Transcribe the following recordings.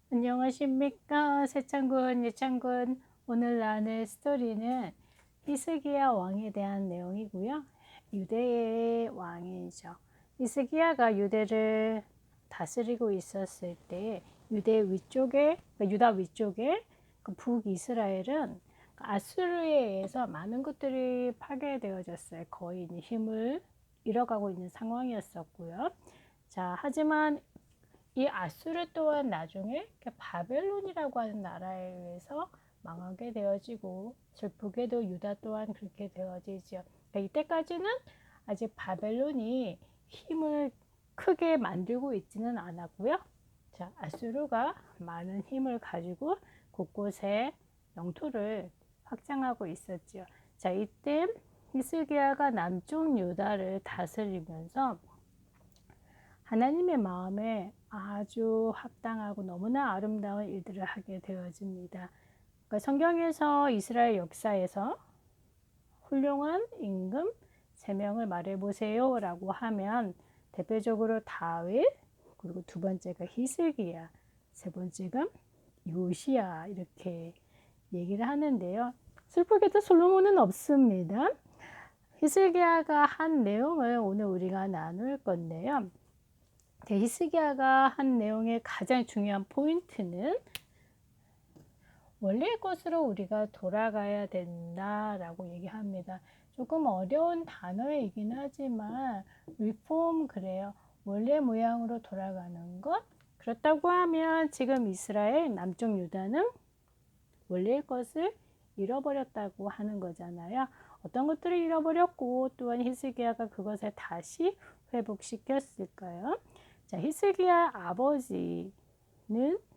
안녕하십니까 세창군 예창군. 오늘 나눌 스토리는 히스기야 왕에 대한 내용이고요. 유대의 왕이죠. 히스기야가 유대를 다스리고 있었을 때 유대 위쪽에 유다 위쪽에 북이스라엘은 아수르에 의해서 많은 것들이 파괴되어졌어요. 거의 힘을 잃어가고 있는 상황이었었고요. 자, 하지만 이 아수르 또한 나중에 바벨론이라고 하는 나라에 의해서 망하게 되어지고, 슬프게도 유다 또한 그렇게 되어지죠. 그러니까 이때까지는 아직 바벨론이 힘을 크게 만들고 있지는 않았고요. 자, 아수르가 많은 힘을 가지고 곳곳에 영토를 확장하고 있었죠. 자, 이때 히스기야가 남쪽 유다를 다스리면서 하나님의 마음에 아주 합당하고 너무나 아름다운 일들을 하게 되어집니다. 그러니까 성경에서 이스라엘 역사에서 훌륭한 임금 3명을 말해보세요 라고 하면 대표적으로 다윗, 그리고 두 번째가 히스기야, 세 번째가 요시야, 이렇게 얘기를 하는데요. 슬프게도 솔로몬은 없습니다. 히스기야가 한 내용을 오늘 우리가 나눌 건데요. 히스기야가 한 내용의 가장 중요한 포인트는 원래의 것으로 우리가 돌아가야 된다라고 얘기합니다. 조금 어려운 단어이긴 하지만 리폼, 그래요. 원래 모양으로 돌아가는 것. 그렇다고 하면 지금 이스라엘 남쪽 유다는 원래의 것을 잃어버렸다고 하는 거잖아요. 어떤 것들을 잃어버렸고 또한 히스기야가 그것을 다시 회복시켰을까요? 자, 히스기야 아버지는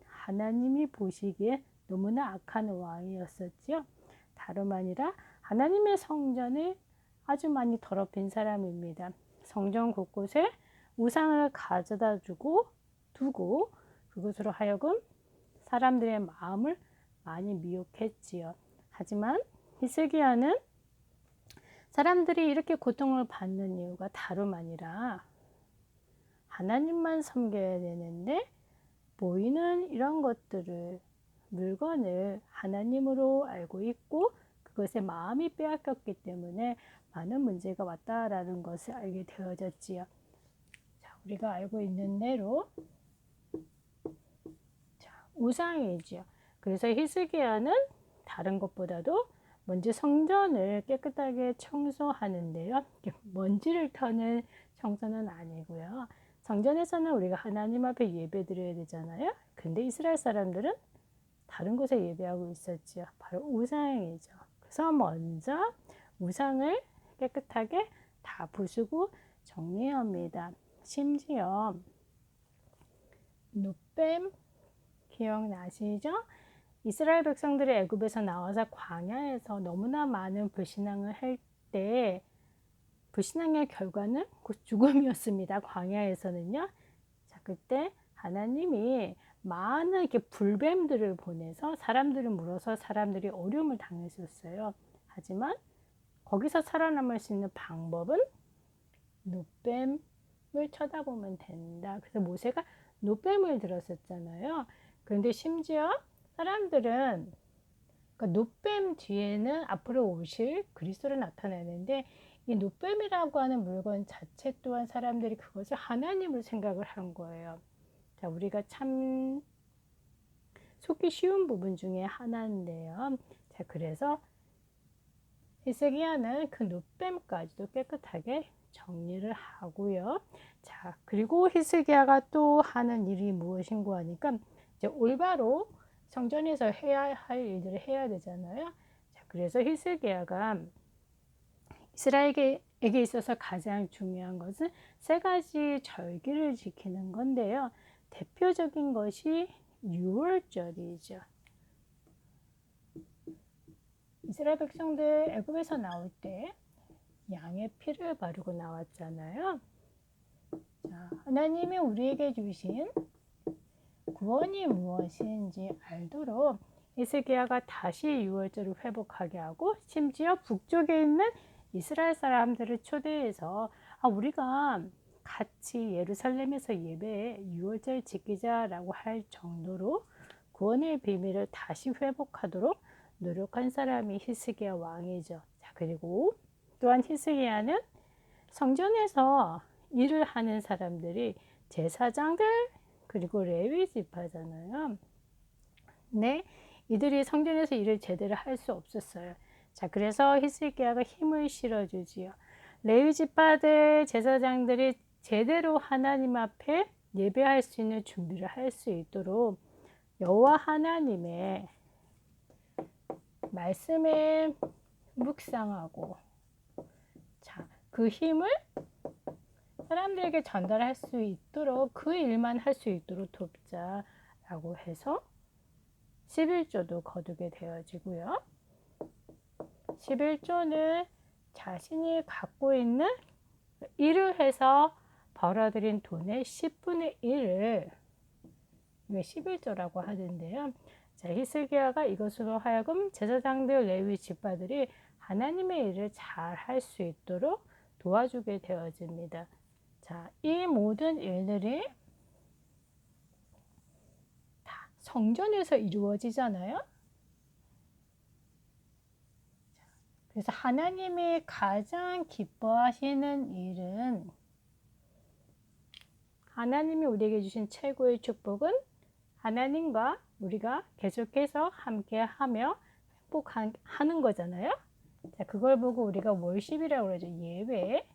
하나님이 보시기에 너무나 악한 왕이었었죠. 다름 아니라 하나님의 성전을 아주 많이 더럽힌 사람입니다. 성전 곳곳에 우상을 가져다 두고 그것으로 하여금 사람들의 마음을 많이 미혹했지요. 하지만 히스기야는 사람들이 이렇게 고통을 받는 이유가 다름 아니라 하나님만 섬겨야 되는데 보이는 이런 것들을, 물건을 하나님으로 알고 있고 그것에 마음이 빼앗겼기 때문에 많은 문제가 왔다라는 것을 알게 되어졌지요. 자, 우리가 알고 있는 대로 우상이지요. 그래서 히스기야는 다른 것보다도 먼저 성전을 깨끗하게 청소하는데요. 먼지를 터는 청소는 아니고요. 성전에서는 우리가 하나님 앞에 예배 드려야 되잖아요. 근데 이스라엘 사람들은 다른 곳에 예배하고 있었지요. 바로 우상이죠. 그래서 먼저 우상을 깨끗하게 다 부수고 정리합니다. 심지어 눕뱀 기억나시죠? 이스라엘 백성들이 애굽에서 나와서 광야에서 너무나 많은 불신앙을 할 때 불신앙의 결과는 곧 죽음이었습니다. 광야에서는요. 자, 그때 하나님이 많은 이렇게 불뱀들을 보내서 사람들을 물어서 사람들이 어려움을 당했었어요. 하지만 거기서 살아남을 수 있는 방법은 눕뱀을 쳐다보면 된다. 그래서 모세가 눕뱀을 들었었잖아요. 그런데 심지어 사람들은 그러니까 눕뱀 뒤에는 앞으로 오실 그리스도를 나타내는데 이 눕뱀이라고 하는 물건 자체 또한 사람들이 그것을 하나님으로 생각을 한 거예요. 자, 우리가 참 속기 쉬운 부분 중에 하나인데요. 자, 그래서 히스기야는 그 눕뱀까지도 깨끗하게 정리를 하고요. 자, 그리고 히스기야가 또 하는 일이 무엇인가 하니까 이제 올바로 성전에서 해야 할 일들을 해야 되잖아요. 자, 그래서 히스기야가 이스라엘에게 있어서 가장 중요한 것은 3가지 절기를 지키는 건데요. 대표적인 것이 유월절이죠. 이스라엘 백성들 애굽에서 나올 때 양의 피를 바르고 나왔잖아요. 자, 하나님이 우리에게 주신 구원이 무엇인지 알도록 히스기야가 다시 유월절을 회복하게 하고 심지어 북쪽에 있는 이스라엘 사람들을 초대해서 우리가 같이 예루살렘에서 예배에 유월절 지키자라고 할 정도로 구원의 비밀을 다시 회복하도록 노력한 사람이 히스기야 왕이죠. 자, 그리고 또한 히스기야는 성전에서 일을 하는 사람들이 제사장들 그리고 레위 지파잖아요. 네, 이들이 성전에서 일을 제대로 할 수 없었어요. 자, 그래서 히스기야가 힘을 실어주지요. 레위 지파들 제사장들이 제대로 하나님 앞에 예배할 수 있는 준비를 할 수 있도록 여호와 하나님의 말씀에 묵상하고, 자, 그 힘을 사람들에게 전달할 수 있도록 그 일만 할 수 있도록 돕자라고 해서 11조도 거두게 되어지고요. 11조는 자신이 갖고 있는 일을 해서 벌어들인 돈의 10분의 1을 11조라고 하는데요. 자, 히스기야가 이것으로 하여금 제사장들 레위 지파들이 하나님의 일을 잘 할 수 있도록 도와주게 되어집니다. 자, 이 모든 일들이 다 성전에서 이루어지잖아요. 그래서 하나님이 가장 기뻐하시는 일은, 하나님이 우리에게 주신 최고의 축복은 하나님과 우리가 계속해서 함께하며 행복하는 거잖아요. 자, 그걸 보고 우리가 월십이라고 그러죠. 예배.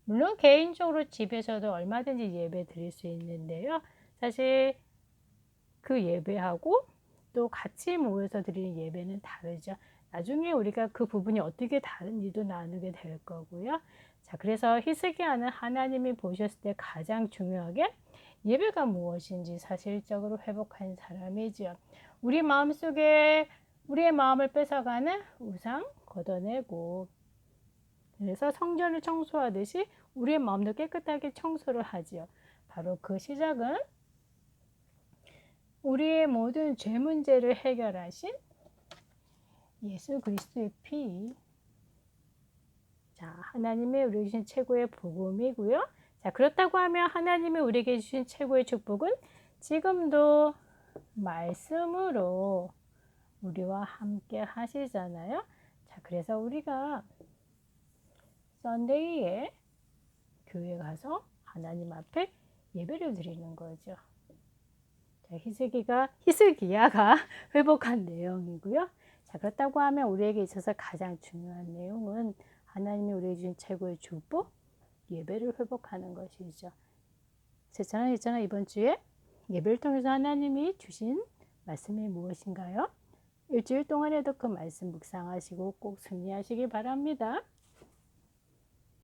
물론 개인적으로 집에서도 얼마든지 예배 드릴 수 있는데요. 사실 그 예배하고 또 같이 모여서 드리는 예배는 다르죠. 나중에 우리가 그 부분이 어떻게 다른지도 나누게 될 거고요. 자, 그래서 히스기야는 하나님이 보셨을 때 가장 중요하게 예배가 무엇인지 사실적으로 회복한 사람이지요. 우리 마음속에 우리의 마음을 뺏어가는 우상 걷어내고, 그래서 성전을 청소하듯이 우리의 마음도 깨끗하게 청소를 하지요. 바로 그 시작은 우리의 모든 죄 문제를 해결하신 예수 그리스도의 피. 자, 하나님의 우리에게 주신 최고의 복음이고요. 자, 그렇다고 하면 하나님이 우리에게 주신 최고의 축복은 지금도 말씀으로 우리와 함께 하시잖아요. 자, 그래서 우리가 썬데이에 교회 가서 하나님 앞에 예배를 드리는 거죠. 자, 히스기야가 회복한 내용이고요. 자, 그렇다고 하면 우리에게 있어서 가장 중요한 내용은 하나님이 우리에게 주신 최고의 축복, 예배를 회복하는 것이죠. 제처럼 이번 주에 예배를 통해서 하나님이 주신 말씀이 무엇인가요? 일주일 동안에도 그 말씀 묵상하시고 꼭 승리하시기 바랍니다.